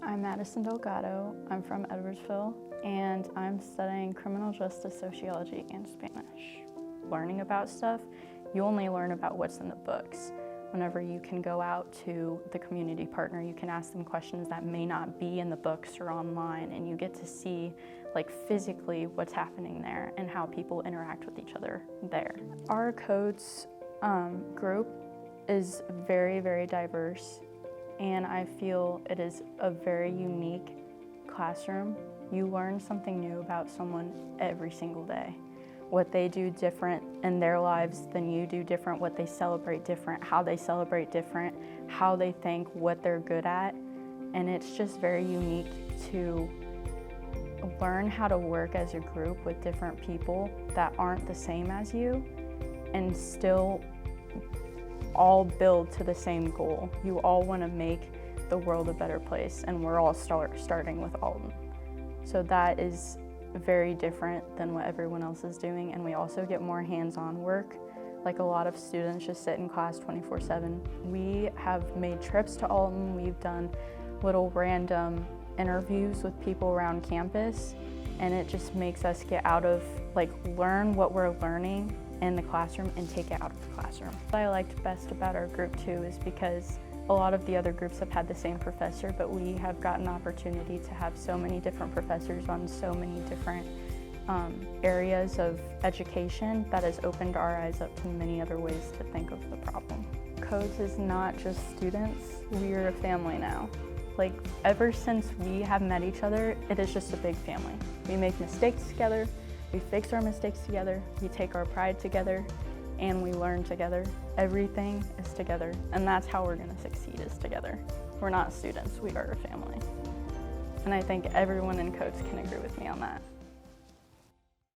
I'm Madison Delgado. I'm from Edwardsville, and I'm studying criminal justice sociology and Spanish. Learning about stuff, you only learn about what's in the books. Whenever you can go out to the community partner, you can ask them questions that may not be in the books or online, and you get to see physically what's happening there and how people interact with each other there. Our codes group is very, very diverse, and I feel it is a very unique classroom. You learn something new about someone every single day. What they do different in their lives than you do different, what they celebrate different, how they celebrate different, how they think, what they're good at. And it's just very unique to learn how to work as a group with different people that aren't the same as you and still all build to the same goal. You all want to make the world a better place, and we're all starting with Alton. So that is very different than what everyone else is doing, and we also get more hands-on work. Like a lot of students just sit in class 24/7. We have made trips to Alton. We've done little random interviews with people around campus, and it just makes us get out of, learn what we're learning in the classroom and take it out of the classroom. What I liked best about our group too is because a lot of the other groups have had the same professor, but we have gotten an opportunity to have so many different professors on so many different areas of education that has opened our eyes up to many other ways to think of the problem. Codes is not just students, we are a family now. Ever since we have met each other, it is just a big family. We make mistakes together, we fix our mistakes together, we take our pride together, and we learn together. Everything is together, and that's how we're gonna succeed, is together. We're not students, we are a family. And I think everyone in Codes can agree with me on that.